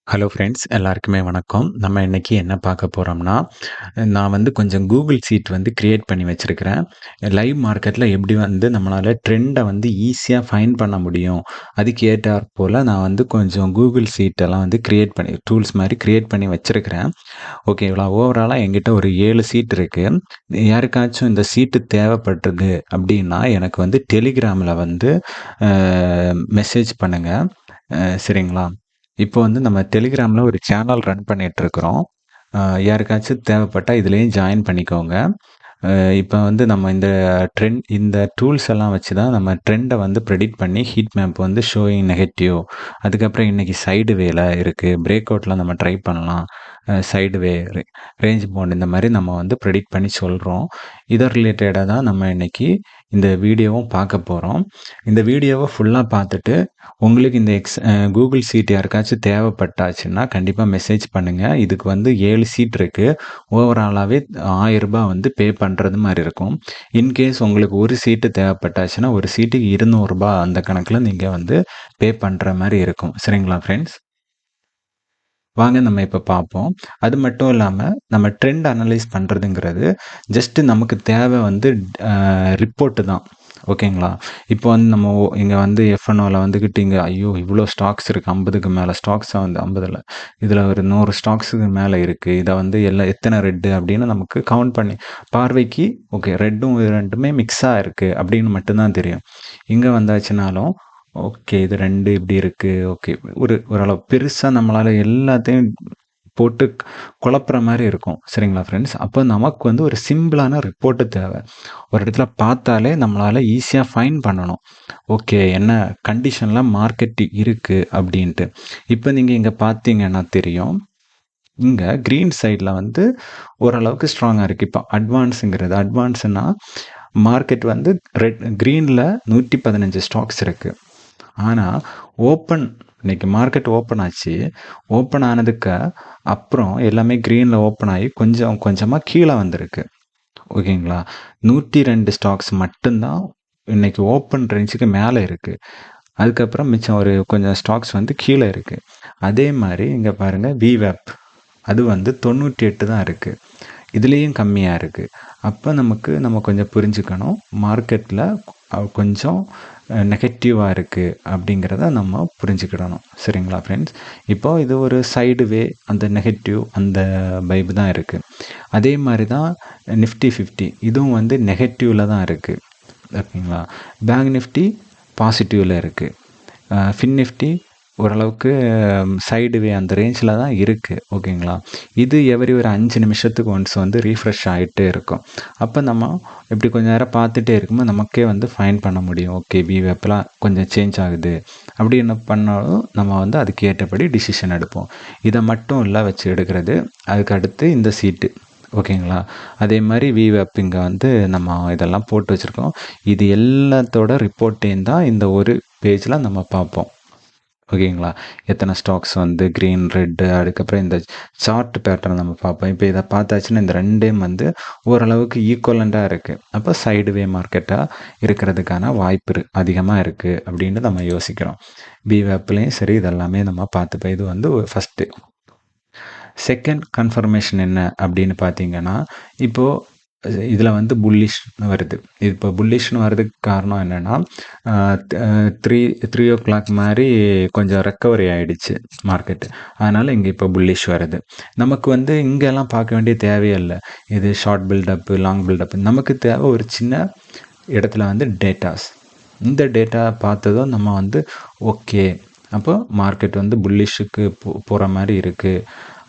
Hello friends, எல்லாருக்குமே வணக்கம். நம்ம இன்னைக்கு என்ன பார்க்க போறோம்னா, நான் வந்து கொஞ்சம் கூகுள் ஷீட் வந்து கிரியேட் பண்ணி வச்சிருக்கிறேன். லைவ் மார்க்கெட்ல எப்படி வந்து நம்மளால ட்ரெண்ட வந்து ஈஸியா ஃபைண்ட் பண்ண முடியும். அதுக்கு ஏற்றாற்போல நான் வந்து கொஞ்சம் கூகுள் ஷீட் எல்லாம் வந்து கிரியேட் பண்ணி டூல்ஸ் மாரி கிரியேட் பண்ணி வச்சிருக்கிறேன். ஓகேங்களா? ஓவராலா என்கிட்ட ஒரு 7 ஷீட் இருக்கு. யாருக்காச்சும் இந்த ஷீட்டு தேவைப்பட்டது அப்படின்னா, எனக்கு வந்து டெலிகிராம்ல வந்து அ மெசேஜ் பண்ணுங்க. சரிங்களா? இப்போ வந்து நம்ம டெலிகிராம்ல ஒரு சேனல் ரன் பண்ணிட்டுருக்குறோம். யாருக்காச்சும் தேவைப்பட்டா இதுலயும் ஜாயின் பண்ணிக்கோங்க. இப்போ வந்து நம்ம இந்த டூல்ஸ் எல்லாம் வச்சு தான் நம்ம ட்ரெண்ட வந்து ப்ரெடிக்ட் பண்ணி ஹீட் மேப் வந்து ஷோயிங் நெகட்டிவ், அதுக்கப்புறம் இன்னைக்கு சைடு வேல இருக்கு. பிரேக் அவுட்ல நம்ம ட்ரை பண்ணலாம். சைடு வே, ரேஞ்ச் பவுண்ட் இந்த மாரி நம்ம வந்து ப்ரெடிக்ட் பண்ணி சொல்றோம். இத ரிலேட்டடா தான் நம்ம இன்னைக்கு இந்த வீடியோவும் பார்க்க போறோம். இந்த வீடியோவ ஃபுல்லா பார்த்துட்டு உங்களுக்கு இந்த கூகுள் ஷீட் யாருக்காச்சும் தேவைப்பட்டாச்சுன்னா கண்டிப்பா மெசேஜ் பண்ணுங்க. இதுக்கு வந்து 7 ஷீட் இருக்கு. ஓவராலாவே ரூ. 1000 வந்து பே பண்றது மாரி இருக்கும். இன்கேஸ் உங்களுக்கு ஒரு சீட்டு தேவைப்பட்டாச்சுன்னா, ஒரு சீட்டுக்கு ரூ. 200 அந்த கணக்குல நீங்க வந்து பே பண்ற மாரி இருக்கும். சரிங்களா ஃப்ரெண்ட்ஸ்? வாங்க நம்ம இப்ப பார்ப்போம். அது மட்டும் இல்லாம, நம்ம ட்ரெண்ட் அனலைஸ் பண்றதுங்கிறது, ஜஸ்ட் நமக்கு தேவை வந்து ரிப்போர்ட் தான். ஓகேங்களா? இப்போ வந்து நம்ம இங்க வந்து எஃப்என்ஓல வந்துகிட்டு இங்க ஐயோ! இவ்ளோ ஸ்டாக்ஸ் இருக்கு. 50க்கு மேல ஸ்டாக்ஸ வந்து 50 இல்ல. இதுல ஒரு 100 ஸ்டாக்ஸுக்கு மேல இருக்கு. இத வந்து எத்தன ரெட் அப்படின்னு நமக்கு கவுண்ட் பண்ணி பார்வைக்கு ஓகே ரெட்டும், 2மே மிக்ஸா இருக்கு அப்படின்னு மட்டும் தான் தெரியும். இங்க வந்தாச்சுனாலும் ஓகே. இது 2 இப்படி இருக்கு. ஓகே. ஓரளவு பெருசா நம்மளால எல்லாத்தையும் போட்டு குழப்புற மாரி இருக்கும். சரிங்களா ஃப்ரெண்ட்ஸ்? அப்ப நமக்கு வந்து ஒரு சிம்பிளான ரிப்போர்ட் தேவ. ஒரு இடத்துல பார்த்தாலே நம்மளால ஈஸியா ஃபைண்ட் பண்ணணும். ஓகே. என்ன கண்டிஷன்ல மார்க்கெட் இருக்கு அப்படின்ட்டு. இப்ப நீங்க இங்க பார்த்தீங்கன்னா தெரியும். இங்க கிரீன் சைட்ல வந்து ஓரளவுக்கு ஸ்ட்ராங்கா இருக்கு. இப்ப அட்வான்ஸ்ன்னா மார்க்கெட் வந்து கிரீன்ல 115 ஸ்டாக்ஸ் இருக்கு. ஆனா, ஓப்பன் இன்னைக்கு மார்க்கெட் ஓப்பன் ஆச்சு. ஓப்பன் ஆனதுக்கு அப்புறம் எல்லாமே கிரீன்ல ஓப்பன் ஆயி கொஞ்சம் கொஞ்சமா கீழ வந்திருக்கு. ஓகேங்களா? 102 ஸ்டாக்ஸ் மட்டும் தான் இன்னைக்கு ஓப்பன் ரேஞ்சுக்கு மேல இருக்கு. அதுக்கப்புறம் மிச்சம் ஒரு கொஞ்சம் ஸ்டாக்ஸ் வந்து கீழ இருக்கு. அதே மாரி இங்க பாருங்க VWAP அது வந்து 98 தான் இருக்கு. இதுலயும் கம்மியா இருக்கு. அப்ப நம்ம கொஞ்சம் புரிஞ்சுக்கணும். மார்க்கெட்ல கொஞ்சம் நெகட்டிவா இருக்கு அப்படிங்கிறத நம்ம புரிஞ்சுக்கிடணும். சரிங்களா ஃப்ரெண்ட்ஸ்? இப்போ இது ஒரு சைடு வே அந்த நெகட்டிவ் அந்த வைப் தான் இருக்கு. அதே மாரி தான் நிஃப்டி 50 இதுவும் வந்து நெகட்டிவ்ல தான் இருக்கு. ஓகேங்களா? பேங்க் நிஃப்டி பாசிட்டிவ்ல இருக்கு. ஃபின் நிஃப்டி ஓரளவுக்கு சைடு வே அந்த ரேஞ்சில தான் இருக்கு. ஓகேங்களா? இது எவரி ஒரு 5 நிமிஷத்துக்கு ஒன்ஸ் வந்து ரீஃப்ரெஷ் ஆயிட்டே இருக்கும். அப்ப நம்ம இப்படி கொஞ்ச நேரம் பார்த்துட்டே இருக்கும்போது நமக்கே வந்து ஃபைண்ட் பண்ண முடியும். ஓகே VWAPலாம் கொஞ்சம் சேஞ்ச் ஆகுது. அப்படின்னு பண்ணாலும் நம்ம வந்து அதுக்கு ஏற்றபடி டிசிஷன் எடுப்போம். இத மட்டும் இல்ல வச்சு எடுக்கிறது. அதுக்கு அடுத்து இந்த சீட்டு. ஓகேங்களா? அதே மாரி VWAP இங்க வந்து நம்ம இதெல்லாம் போட்டு வச்சிருக்கோம். இது எல்லாத்தோட ரிப்போர்ட்டையும் தான் இந்த ஒரு பேஜ்ல நம்ம பார்ப்போம். ஓகேங்களா? எத்தனை ஸ்டாக்ஸ் வந்து கிரீன், ரெட் அதுக்கப்புறம் இந்த சார்ட் பேட்டர்ன் நம்ம பார்ப்போம். இப்போ இத பார்த்தாச்சுன்னா இந்த 2ம் வந்து ஓரளவுக்கு ஈக்குவலன்ட்டா இருக்கு. அப்ப சைடு வே மார்க்கெட்டா இருக்கிறதுக்கான வாய்ப்பு அதிகமா இருக்கு அப்படின்னு நம்ம யோசிக்கிறோம். VWAPலயும் சரி இதெல்லாமே நம்ம பார்த்துப்போம். இது வந்து ஃபர்ஸ்ட்டு. செகண்ட் கன்ஃபர்மேஷன் என்ன அப்படின்னு பார்த்தீங்கன்னா, இப்போ இதில வந்து புல்லிஷ் வருது. இப்போ புல்லிஷ்ன்னு வரதுக்கு காரணம் என்னன்னா, அ அ 3:00 மாரி கொஞ்சம் ரெக்கவரி ஆயிடுச்சு மார்க்கெட். அதனால இங்க இப்போ புல்லிஷ் வருது. நமக்கு வந்து இங்கெல்லாம் பார்க்க வேண்டிய தேவையே இல்ல. இது ஷார்ட் பில்டப், லாங் பில்டப் நமக்கு தேவை ஒரு சின்ன இடத்துல வந்து டேட்டாஸ். இந்த டேட்டா பார்த்ததும் நம்ம வந்து ஓகே. அப்போ மார்க்கெட் வந்து புல்லிஷ்ஷுக்கு போற மாரி இருக்கு.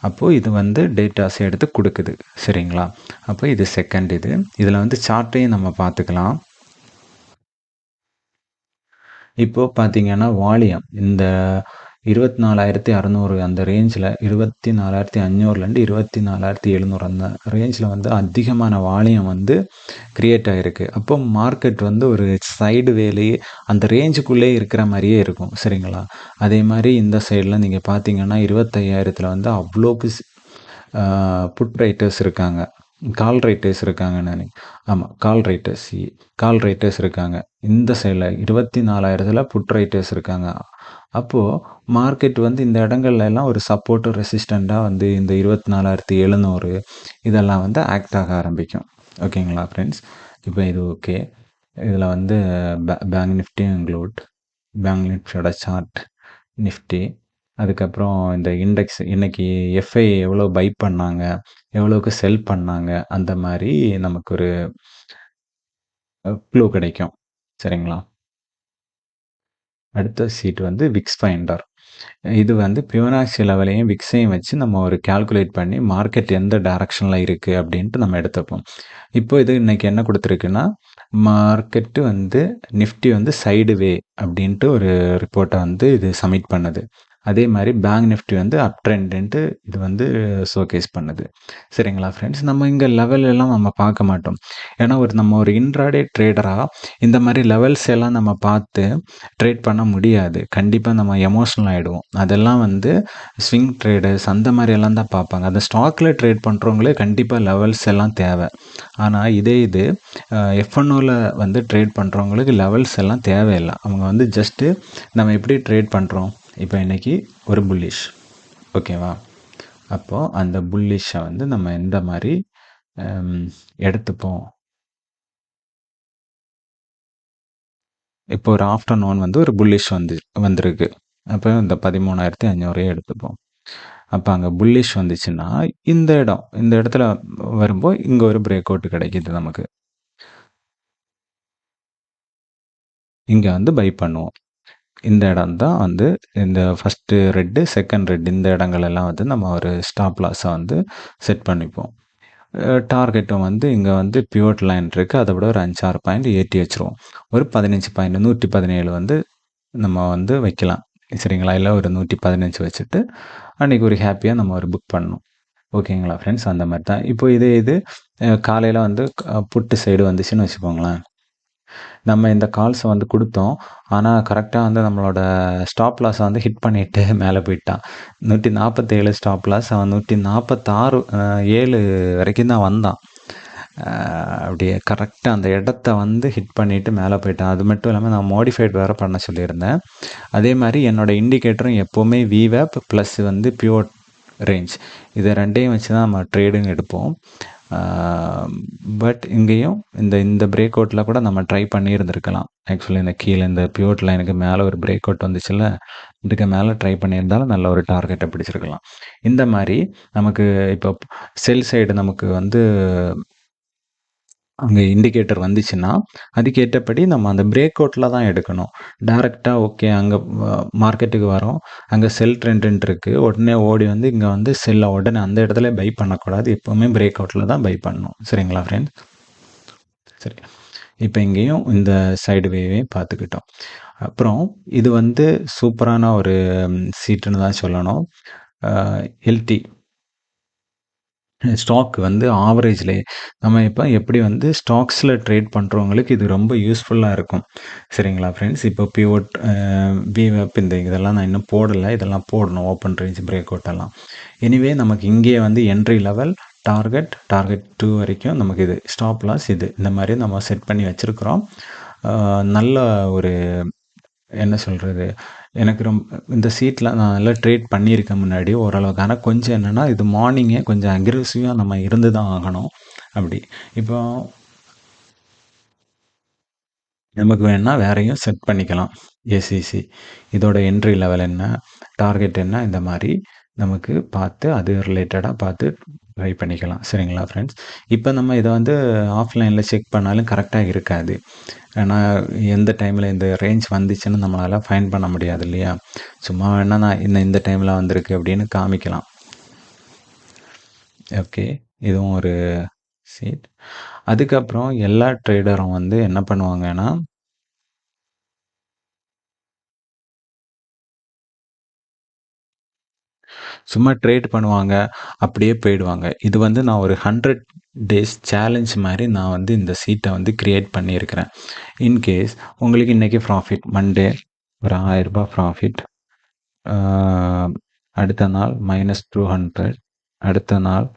அப்போ இது வந்து டேட்டாஸ் எடுத்து குடுக்குது. சரிங்களா? அப்போ இது செகண்ட் இது. இதுல வந்து சார்ட்டையும் நம்ம பார்த்துக்கலாம். இப்போ பார்த்தீங்கன்னா, வால்யூம் இந்த 24,600 அந்த ரேஞ்சில 24,500லேருந்து 24,700 அந்த ரேஞ்சில வந்து அதிகமான வால்யூம் வந்து கிரியேட் ஆயிருக்கு. அப்போ மார்க்கெட் வந்து ஒரு சைடு வேலயே அந்த ரேஞ்சுக்குள்ளே இருக்கிற மாரியே இருக்கும். சரிங்களா? அதே மாரி இந்த சைடுல நீங்க பார்த்தீங்கன்னா, 25,000த்துல வந்து அவ்ளோக்கு புட் ரைட்டர்ஸ் இருக்காங்க. கால் ரைட்டர்ஸ் இருக்காங்கன்னு ஆமாம், கால் ரைட்டர்ஸ் இருக்காங்க. இந்த சைடில் 24,000 புட் ரைட்டர்ஸ் இருக்காங்க. அப்போது மார்க்கெட் வந்து இந்த இடங்கள்ல எல்லாம் ஒரு சப்போர்ட்டு ரெசிஸ்டண்ட்டாக வந்து இந்த 24,700 இதெல்லாம் வந்து ஆக்ட் ஆக ஆரம்பிக்கும். ஓகேங்களா ஃப்ரெண்ட்ஸ்? இப்போ இது ஓகே. இதில் வந்து பேங்க் நிஃப்டி இன்க்ளூட், பேங்க் நிஃப்டியோட சார்ட், நிஃப்டி, அதுக்கப்புறம் இந்த இண்டெக்ஸ் இன்னைக்கு எஃப்ஐ எவ்வளோ பை பண்ணாங்க, எவ்வளோக்கு செல் பண்ணாங்க, அந்த மாதிரி நமக்கு ஒரு க்ளூ கிடைக்கும். சரிங்களா? அடுத்த சீட் வந்து விக்ஸ் ஃபைண்டர். இது வந்து ஃபிபொனாச்சி லெவலையும் விக்ஸையும் வச்சு நம்ம ஒரு கால்குலேட் பண்ணி மார்க்கெட் எந்த டைரக்ஷனில் இருக்குது அப்படின்ட்டு நம்ம எடுத்துப்போம். இப்போ இது இன்னைக்கு என்ன கொடுத்துருக்குன்னா, மார்க்கெட்டு வந்து நிஃப்டி வந்து சைடு வே அப்படின்ட்டு ஒரு ரிப்போர்ட்டை வந்து இது சப்மிட் பண்ணுது. அதே மாதிரி பேங்க் நிஃப்டி வந்து அப் ட்ரெண்டுன்ட்டு இது வந்து ஷோகேஸ் பண்ணுது. சரிங்களா ஃப்ரெண்ட்ஸ்? நம்ம இங்கே லெவல் எல்லாம் நம்ம பார்க்க மாட்டோம். ஏன்னா நம்ம ஒரு இன்ட்ராடே ட்ரேடராக இந்த மாதிரி லெவல்ஸ் எல்லாம் நம்ம பார்த்து ட்ரேட் பண்ண முடியாது. கண்டிப்பாக நம்ம எமோஷ்னல் ஆகிடுவோம். அதெல்லாம் வந்து ஸ்விங் ட்ரேடர்ஸ் அந்த மாதிரி எல்லாம் தான் பார்ப்பாங்க. அந்த ஸ்டாக்கில் ட்ரேட் பண்ணுறவங்களே கண்டிப்பாக லெவல்ஸ் எல்லாம் தேவை. ஆனால் இது எஃப்என்ஓவில் வந்து ட்ரேட் பண்ணுறவங்களுக்கு லெவல்ஸ் எல்லாம் தேவையில்லை. அவங்க வந்து ஜஸ்ட்டு நம்ம எப்படி ட்ரேட் பண்ணுறோம், இப்போ இன்றைக்கி ஒரு புல்லிஷ், ஓகேவா? அப்போது அந்த புல்லிஷை வந்து நம்ம எந்த மாதிரி எடுத்துப்போம். இப்போ ஒரு ஆஃப்டர்நூன் வந்து ஒரு புல்லிஷ் வந்திருக்கு. அப்போ இந்த 13,500 எடுத்துப்போம். அப்போ அங்கே புல்லிஷ் வந்துச்சுன்னா இந்த இடத்துல வரும்போது இங்கே ஒரு பிரேக் அவுட் கிடைக்கிது நமக்கு. இங்கே வந்து பை பண்ணுவோம். இந்த இடம் தான் வந்து இந்த ஃபஸ்ட்டு ரெட்டு, செகண்ட் ரெட் இந்த இடங்களெல்லாம் வந்து நம்ம ஒரு ஸ்டாப் லாஸை வந்து செட் பண்ணிப்போம். டார்கெட்டும் வந்து இங்கே வந்து பிவோட் லைன் இருக்குது. அதை விட ஒரு 5-6 பாயிண்ட் ஏற்றி வச்சுருவோம். ஒரு 15 பாயிண்ட் 117 வந்து நம்ம வந்து வைக்கலாம். சரிங்களா? இல்லை ஒரு 115 வச்சுட்டு அன்றைக்கி ஒரு ஹாப்பியாக நம்ம ஒரு புக் பண்ணணும். ஓகேங்களா ஃப்ரெண்ட்ஸ்? அந்த மாதிரி தான். இப்போ இது காலையில் வந்து புட்டு சைடு வந்துச்சுன்னு வச்சுக்கோங்களேன். நம்ம இந்த கால்ஸை வந்து கொடுத்தோம். ஆனால் கரெக்டாக வந்து நம்மளோட ஸ்டாப் லாஸை வந்து ஹிட் பண்ணிவிட்டு மேலே போயிட்டான். 147 ஸ்டாப் லாஸ். அவன் 146 7 வரைக்கும் தான் வந்தான். அப்படியே கரெக்டாக அந்த இடத்த வந்து ஹிட் பண்ணிவிட்டு மேலே போயிட்டான். அது மட்டும் இல்லாமல் நான் மாடிஃபைட் வேறு பண்ண சொல்லியிருந்தேன். அதே மாதிரி என்னோடய இண்டிகேட்டரும் எப்போவுமே விவேப் ப்ளஸ் வந்து பியூர் ரேஞ்ச், இதை ரெண்டையும் வச்சு தான் நம்ம ட்ரேடுன்னு எடுப்போம். பட் இங்கேயும் இந்த பிரேக் அவுட்டில் கூட நம்ம ட்ரை பண்ணியிருந்துருக்கலாம். ஆக்சுவலி இந்த கீழே இந்த பியூர் லைனுக்கு மேலே ஒரு பிரேக் அவுட் வந்துச்சுல்ல, இதுக்கு மேலே ட்ரை பண்ணியிருந்தாலும் நல்ல ஒரு டார்கெட்டை பிடிச்சிருக்கலாம். இந்த மாதிரி நமக்கு இப்போ செல் சைடு நமக்கு வந்து அங்கே இண்டிகேட்டர் வந்துச்சுன்னா அதுக்கேற்றபடி நம்ம அந்த பிரேக் அவுட்டில் தான் எடுக்கணும். டைரெக்டாக ஓகே அங்கே மார்க்கெட்டுக்கு வரோம், அங்கே செல் ட்ரெண்ட் இருக்குது, உடனே ஓடி வந்து இங்கே வந்து செல்லை உடனே அந்த இடத்துல பை பண்ணக்கூடாது. எப்போவுமே பிரேக் அவுட்டில் தான் பை பண்ணணும். சரிங்களா ஃப்ரெண்ட்ஸ்? சரி, இப்போ இங்கேயும் இந்த சைடு வேவையும் பார்த்துக்கிட்டோம். அப்புறம் இது வந்து சூப்பரான ஒரு சீட்டுன்னு தான் சொல்லணும். எல்டி ஸ்டாக் வந்து ஆவரேஜ்லேயே நம்ம இப்போ எப்படி வந்து ஸ்டாக்ஸில் ட்ரேட் பண்ணுறவங்களுக்கு இது ரொம்ப யூஸ்ஃபுல்லாக இருக்கும். சரிங்களா ஃப்ரெண்ட்ஸ்? இப்போ பிவோட் விவேப் இதெல்லாம் நான் இன்னும் போடலை. இதெல்லாம் போடணும். ஓப்பன் ரேஞ்ச் பிரேக் அவுட் எல்லாம். எனிவே நமக்கு இங்கேயே வந்து என்ட்ரி லெவல், டார்கெட் 2 வரைக்கும் நமக்கு இது ஸ்டாப் லாஸ் இந்த மாதிரி நம்ம செட் பண்ணி வச்சுருக்குறோம். நல்ல ஒரு என்ன சொல்கிறது, எனக்கு இந்த சீட்டில் நான் நல்லா ட்ரேட் பண்ணியிருக்கேன் முன்னாடி ஓரளவுக்கு. ஆனால் கொஞ்சம் என்னென்னா இது மார்னிங்கே கொஞ்சம் அக்ரெசிவாக நம்ம இருந்து தான் ஆகணும். அப்படி இப்போ நமக்கு வேணால் வேறையும் செட் பண்ணிக்கலாம். எஸ்இசி இதோட என்ட்ரி லெவல் என்ன, டார்கெட் என்ன, இந்த மாதிரி நமக்கு பார்த்து அது ரிலேட்டடாக பார்த்து ட்ரை பண்ணிக்கலாம். சரிங்களா ஃப்ரெண்ட்ஸ்? இப்போ நம்ம இதை வந்து ஆஃப்லைனில் செக் பண்ணாலும் கரெக்டாக இருக்காது. ஏன்னா எந்த டைமில் இந்த ரேஞ்ச் வந்துச்சுன்னு நம்மளால் ஃபைண்ட் பண்ண முடியாது இல்லையா? சும்மா வேணால் நான் இந்த டைமில் வந்திருக்கு அப்படின்னு காமிக்கலாம். ஓகே, இதுவும் ஒரு சீட். அதுக்கப்புறம் எல்லா ட்ரேடரும் வந்து என்ன பண்ணுவாங்கன்னா, சும்மா ட்ரேட் பண்ணுவாங்க, அப்படியே போயிடுவாங்க. இது வந்து நான் ஒரு 100 டேஸ் சேலஞ்ச் மாதிரி நான் வந்து இந்த சீட்டை வந்து கிரியேட் பண்ணியிருக்கிறேன். இன்கேஸ் உங்களுக்கு இன்றைக்கி ப்ராஃபிட், மண்டே ஒரு 1000 ரூபாய் ப்ராஃபிட், அடுத்த நாள் -200, அடுத்த நாள்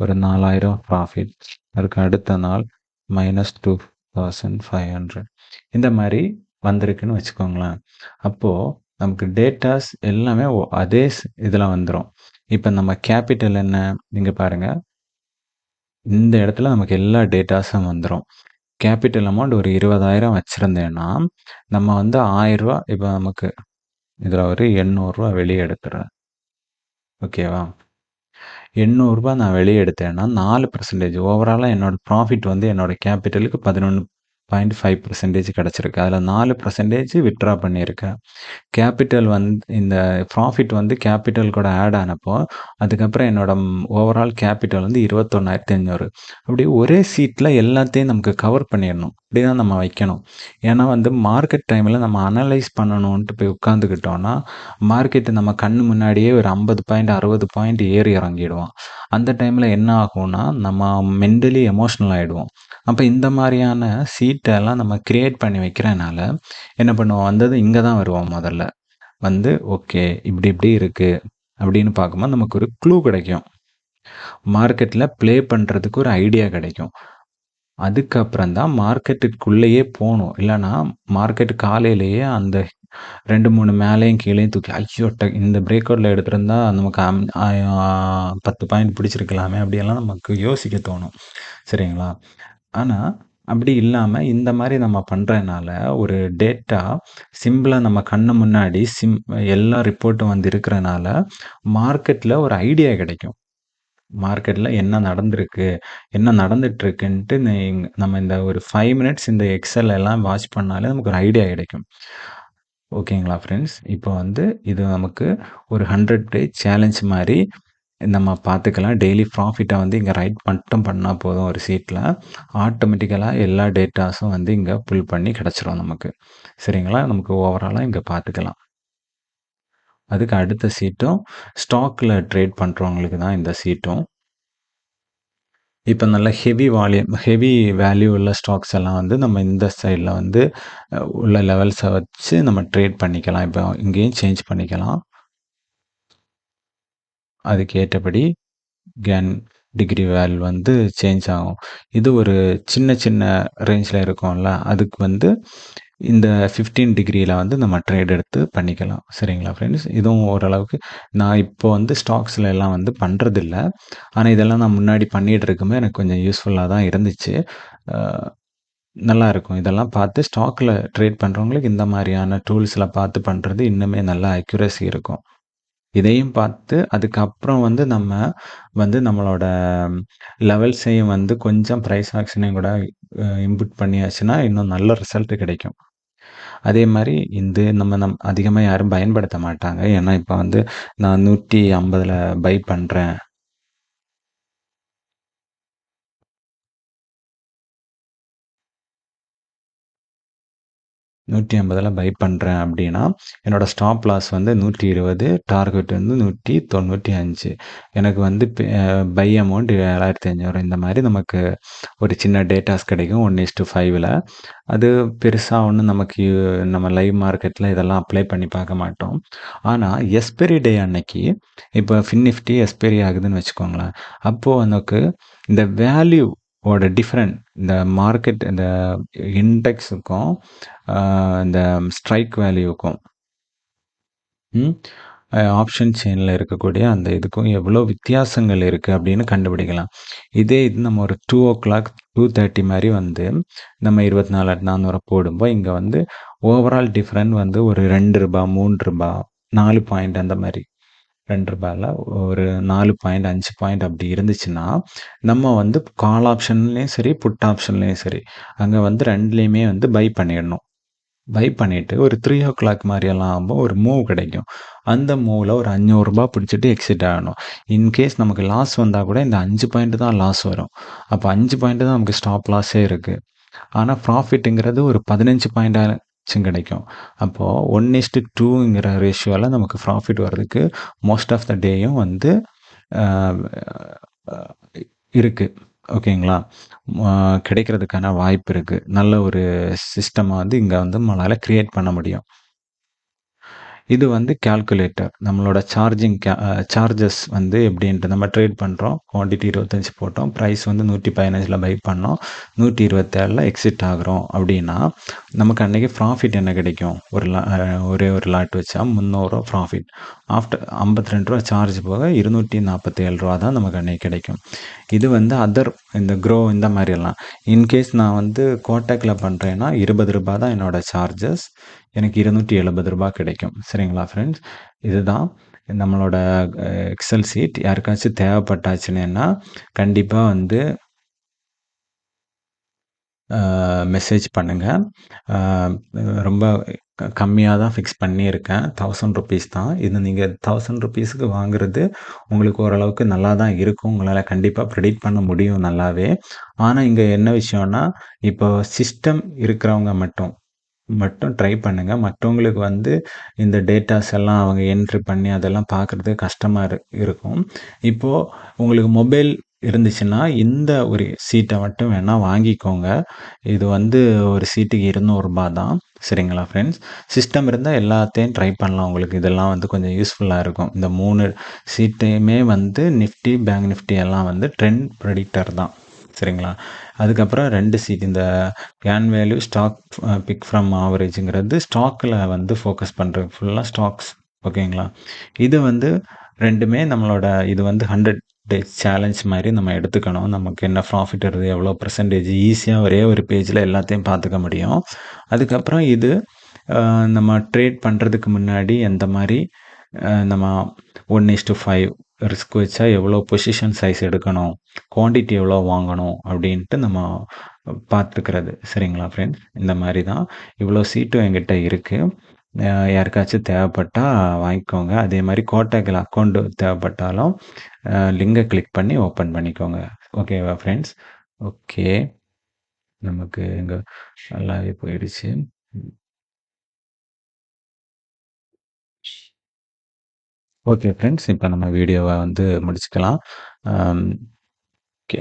ஒரு 4000 ப்ராஃபிட். அதுக்கு அடுத்த நாள் -2500 இந்த மாதிரி வந்திருக்குன்னு வச்சுக்கோங்களேன். அப்போது நமக்கு டேட்டாஸ் எல்லாமே அதே இதில் வந்துடும். இப்போ நம்ம கேபிட்டல் என்ன, நீங்கள் பாருங்கள், இந்த இடத்துல நமக்கு எல்லா டேட்டாஸும் வந்துடும். கேபிட்டல் அமௌண்ட் ஒரு 20,000 வச்சுருந்தேன்னா நம்ம வந்து 1000 ரூபா, இப்போ நமக்கு இதில் ஒரு 800 ரூபா வெளியே எடுத்துறேன். ஓகேவா? 800 ரூபா நான் வெளியே எடுத்தேன்னா 4% ஓவராலாக என்னோட ப்ராஃபிட் வந்து என்னோட கேபிட்டலுக்கு 11.5% கிடச்சிருக்கு. அதில் 4% வித்ட்ரா பண்ணியிருக்கேன். கேபிட்டல் இந்த ப்ராஃபிட் வந்து கேபிட்டல் கூட ஆட் ஆனப்போ அதுக்கப்புறம் என்னோட ஓவரால் கேபிட்டல் வந்து 21,500. அப்படி ஒரே சீட்டில் எல்லாத்தையும் நமக்கு கவர் பண்ணிடணும். இப்படி தான் நம்ம வைக்கணும். ஏன்னா வந்து மார்க்கெட் டைமில் நம்ம அனலைஸ் பண்ணணுன்ட்டு போய் உட்காந்துக்கிட்டோன்னா மார்க்கெட்டு நம்ம கண்ணு முன்னாடியே ஒரு 50 பாயிண்ட் 60 பாயிண்ட் ஏறி இறங்கிடுவோம். அந்த டைமில் என்ன ஆகும்னா நம்ம மென்டலி எமோஷ்னல் ஆகிடுவோம். அப்போ இந்த மாதிரியான சீட்டெல்லாம் நம்ம கிரியேட் பண்ணி வைக்கிறனால என்ன பண்ணுவோம், வந்தது இங்கே தான் வருவோம். முதல்ல வந்து ஓகே இப்படி இப்படி இருக்குது அப்படின்னு பார்க்கும்போது நமக்கு ஒரு க்ளூ கிடைக்கும். மார்க்கெட்டில் ப்ளே பண்ணுறதுக்கு ஒரு ஐடியா கிடைக்கும். அதுக்கப்புறம் தான் மார்க்கெட்டுக்குள்ளேயே போகணும். இல்லைனா மார்க்கெட் காலையிலேயே அந்த 2-3 மேலேயும் கீழேயும் தூக்கி ஐயோ இந்த பிரேக் அவுட்டில் எடுத்திருந்தா நமக்கு 10 பாயிண்ட் பிடிச்சிருக்கலாமே அப்படியெல்லாம் நமக்கு யோசிக்க தோணும். சரிங்களா? ஆனால் அப்படி இல்லாமல் இந்த மாதிரி நம்ம பண்ணுறதுனால ஒரு டேட்டா சிம்பிளாக நம்ம கண்ணு முன்னாடி எல்லா ரிப்போர்ட்டும் வந்து இருக்கிறனால மார்க்கெட்டில் ஒரு ஐடியா கிடைக்கும். மார்க்கெட்டில் என்ன நடந்திருக்கு, என்ன நடந்துட்டுருக்குன்ட்டு நம்ம இந்த ஒரு 5 மினிட்ஸ் இந்த எக்ஸல் எல்லாம் வாட்ச் பண்ணாலே நமக்கு ஒரு ஐடியா கிடைக்கும். ஓகேங்களா ஃப்ரெண்ட்ஸ்? இப்போ வந்து இது நமக்கு ஒரு 100 டே சேலஞ்ச் மாதிரி நம்ம பார்த்துக்கலாம். டெய்லி ப்ராஃபிட்டை வந்து இங்கே ரைட் மட்டும் பண்ணால் போதும் ஒரு சீட்டில். ஆட்டோமேட்டிக்கலாக எல்லா டேட்டாஸும் வந்து இங்கே புல் பண்ணி கிடச்சிரும் நமக்கு. சரிங்களா? நமக்கு ஓவராலாக இங்கே பார்த்துக்கலாம். அதுக்கு அடுத்த சீட்டும் ஸ்டாக்கில் ட்ரேட் பண்ணுறவங்களுக்கு தான் இந்த சீட்டும். இப்போ நல்ல ஹெவி வேல்யூ உள்ள ஸ்டாக்ஸ் எல்லாம் வந்து நம்ம இந்த சைடில் வந்து உள்ள லெவல்ஸை வச்சு நம்ம ட்ரேட் பண்ணிக்கலாம். இப்போ இங்கேயும் சேஞ்ச் பண்ணிக்கலாம். அதுக்கு ஏற்றபடி டிகிரி வேல்யூ வந்து சேஞ்ச் ஆகும். இது ஒரு சின்ன சின்ன ரேஞ்சில் இருக்கும்ல, அதுக்கு வந்து இந்த 15 டிகிரியில் வந்து நம்ம ட்ரேட் எடுத்து பண்ணிக்கலாம். சரிங்களா ஃப்ரெண்ட்ஸ்? இதுவும் ஓரளவுக்கு நான் இப்போ வந்து ஸ்டாக்ஸில் எல்லாம் வந்து பண்ணுறதில்ல. ஆனால் இதெல்லாம் நான் முன்னாடி பண்ணிகிட்டு இருக்கும்போது எனக்கு கொஞ்சம் யூஸ்ஃபுல்லாக தான் இருந்துச்சு. நல்லாயிருக்கும். இதெல்லாம் பார்த்து ஸ்டாக்கில் ட்ரேட் பண்ணுறவங்களுக்கு இந்த மாதிரியான டூல்ஸில் பார்த்து பண்ணுறது இன்னுமே நல்லா அக்யூரசி இருக்கும். இதையும் பார்த்து அதுக்கப்புறம் வந்து நம்ம வந்து நம்மளோட லெவல்ஸையும் வந்து கொஞ்சம் ப்ரைஸ் ஆக்ஷனையும் கூட இன்புட் பண்ணியாச்சுன்னா இன்னும் நல்ல ரிசல்ட் கிடைக்கும். அதே மாதிரி நம்ம அதிகமாக யாரும் பயன்படுத்த மாட்டாங்க. ஏன்னா இப்போ வந்து நான் 150ல் பை பண்ணுறேன். பை பண்ணுறேன் அப்படின்னா என்னோட ஸ்டாப் லாஸ் வந்து 120, டார்கெட் வந்து 195. எனக்கு வந்து பை அமௌண்ட் 7500. இந்த மாதிரி நமக்கு ஒரு சின்ன டேட்டாஸ் கிடைக்கும் 1:5ல். அது பெருசாக ஒன்றும் நமக்கு நம்ம லைவ் மார்க்கெட்டில் இதெல்லாம் அப்ளை பண்ணி பார்க்க மாட்டோம். ஆனால் எக்ஸ்பைரி டே அன்னைக்கு இப்போ ஃபின்னிஃப்டி எக்ஸ்பைரி ஆகுதுன்னு வச்சுக்கோங்களேன். அப்போது எனக்கு இந்த வேல்யூ டிஃப்ரெண்ட் இந்த மார்க்கெட் இந்த இண்டெக்ஸுக்கும் இந்த ஸ்ட்ரைக் வேல்யூக்கும் ஆப்ஷன் செயினில் இருக்கக்கூடிய அந்த இதுக்கும் எவ்வளோ வித்தியாசங்கள் இருக்குது அப்படின்னு கண்டுபிடிக்கலாம். இதே இது நம்ம ஒரு 2:00 2:30 மாதிரி வந்து நம்ம 24,400 போடும்போது இங்கே வந்து ஓவரால் டிஃப்ரெண்ட் வந்து ஒரு 2 ரூபா 3 ரூபா 4 பாயிண்ட் அந்த மாதிரி 2 ரூபாயில் ஒரு 4 பாயிண்ட் 5 பாயிண்ட் அப்படி இருந்துச்சுன்னா நம்ம வந்து கால் ஆப்ஷன்லேயும் சரி புட் ஆப்ஷன்லேயும் சரி அங்கே வந்து ரெண்டுலேயுமே வந்து பை பண்ணிடணும். பை பண்ணிவிட்டு ஒரு 3:00 மாதிரியெல்லாம் ஆகும்போது ஒரு மூவ் கிடைக்கும். அந்த மூவில் ஒரு 500 ரூபா பிடிச்சிட்டு எக்ஸிட் ஆகணும். இன்கேஸ் நமக்கு லாஸ் வந்தால் கூட இந்த 5 பாயிண்ட் தான் லாஸ் வரும். அப்போ 5 பாயிண்ட் தான் நமக்கு ஸ்டாப் லாஸே இருக்குது. ஆனால் ப்ராஃபிட்டுங்கிறது ஒரு 15 பாயிண்டாச்சும் கிடைக்கும். அப்போது 1:2ங்கிற ரேஷியோவில் நமக்கு ப்ராஃபிட் வர்றதுக்கு மோஸ்ட் ஆஃப் த டேயும் வந்து இருக்குது. ஓகேங்களா? கிடைக்கிறதுக்கான வாய்ப்பு இருக்குது. நல்ல ஒரு சிஸ்டமாக வந்து இங்கே வந்து நம்மளால் க்ரியேட் பண்ண முடியும். இது வந்து கால்குலேட்டர். நம்மளோட சார்ஜஸ் வந்து எப்படின்ட்டு நம்ம ட்ரேட் பண்ணுறோம். குவான்டிட்டி 25 போட்டோம். ப்ரைஸ் வந்து 115ல பை பண்ணோம். 127ல எக்ஸிட் ஆகுறோம் அப்படின்னா, நமக்கு அன்னைக்கு ப்ராஃபிட் என்ன கிடைக்கும்? ஒரே ஒரு லாட் வச்சா ரூ. 300 ப்ராஃபிட். ஆஃப்டர் ரூ. 52 சார்ஜ் போக ரூ. 247 தான் நமக்கு அன்னைக்கு கிடைக்கும். இது வந்து இந்த இந்த மாதிரியெல்லாம். இன்கேஸ் நான் வந்து கோட்டக்ல பண்ணுறேன்னா ரூ. 20 தான் என்னோட சார்ஜஸ். எனக்கு ரூ. 270 கிடைக்கும். சரிங்களா ஃப்ரெண்ட்ஸ்? இதுதான் நம்மளோட எக்ஸல் சீட். யாருக்காச்சும் தேவைப்பட்டாச்சுன்னா கண்டிப்பாக வந்து மெசேஜ் பண்ணுங்கள். ரொம்ப கம்மியாக தான் ஃபிக்ஸ் பண்ணியிருக்கேன். ₹1000 தான். இது நீங்கள் ₹1000க்கு வாங்குறது உங்களுக்கு ஓரளவுக்கு நல்லா தான் இருக்கும். உங்களால் கண்டிப்பாக ப்ரெடிக்ட் பண்ண முடியும் நல்லாவே. ஆனால் இங்கே என்ன விஷயம்னா, இப்போ சிஸ்டம் இருக்கிறவங்க மட்டும் மட்டும் ட்ரை பண்ணுங்க. மற்றவங்களுக்கு வந்து இந்த டேட்டாஸ் எல்லாம் அவங்க என்ட்ரி பண்ணி அதெல்லாம் பார்க்குறது கஷ்டமா இருக்கும். இப்போ உங்களுக்கு மொபைல் இருந்துச்சுன்னா, இந்த ஒரு சீட்ட மட்டும் வேணா வாங்கிக்கோங்க. இது வந்து ஒரு சீட்டுக்கு ரூ. 200 தான். சரிங்களா ஃப்ரெண்ட்ஸ்? சிஸ்டம் இருந்தா எல்லாத்தையும் ட்ரை பண்ணலாம். உங்களுக்கு இதெல்லாம் வந்து கொஞ்சம் யூஸ்ஃபுல்லா இருக்கும். இந்த 3 சீட்டையுமே வந்து நிஃப்டி, பேங்க் நிஃப்டி எல்லாம் வந்து ட்ரெண்ட் ப்ரெடிக்டர் தான். சரிங்களா? அதுக்கப்புறம் 2 சீட் இந்த கேன் வேல்யூ, ஸ்டாக் பிக் ஃப்ரம் ஆவரேஜ்ங்கிறது ஸ்டாக்ல வந்து ஃபோக்கஸ் பண்றது. ஃபுல்லா ஸ்டாக்ஸ். ஓகேங்களா? இது வந்து 2மே நம்மளோட இது வந்து 100 டேஸ் சேலஞ்ச் மாரி நம்ம எடுத்துக்கணும். நமக்கு என்ன ப்ராஃபிட் வருது, எவ்வளோ பெர்சன்டேஜ் ஈஸியா ஒரே ஒரு பேஜ்ல எல்லாத்தையும் பார்த்துக்க முடியும். அதுக்கப்புறம் இது நம்ம ட்ரேட் பண்றதுக்கு முன்னாடி எந்த மாரி நம்ம 1:5 ரிஸ்க் வச்சா எவ்வளோ பொசிஷன் சைஸ் எடுக்கணும், குவான்டிட்டி எவ்வளோ வாங்கணும் அப்படின்ட்டு நம்ம பார்த்துக்கிறது. சரிங்களா ஃப்ரெண்ட்ஸ்? இந்த மாரி தான். இவ்வளோ சீட்டும் என்கிட்ட இருக்கு. யாருக்காச்சும் தேவைப்பட்டா வாங்கிக்கோங்க. அதே மாரி கோட்டக்ல அக்கவுண்ட் தேவைப்பட்டாலும் லிங்கை கிளிக் பண்ணி ஓப்பன் பண்ணிக்கோங்க. ஓகேவா ஃப்ரெண்ட்ஸ்? ஓகே. நமக்கு இங்க நல்லாவே போயிடுச்சு. Okay friends. இப்ப நம்ம வீடியோவ வந்து முடிச்சுக்கலாம். அம் ஓகே.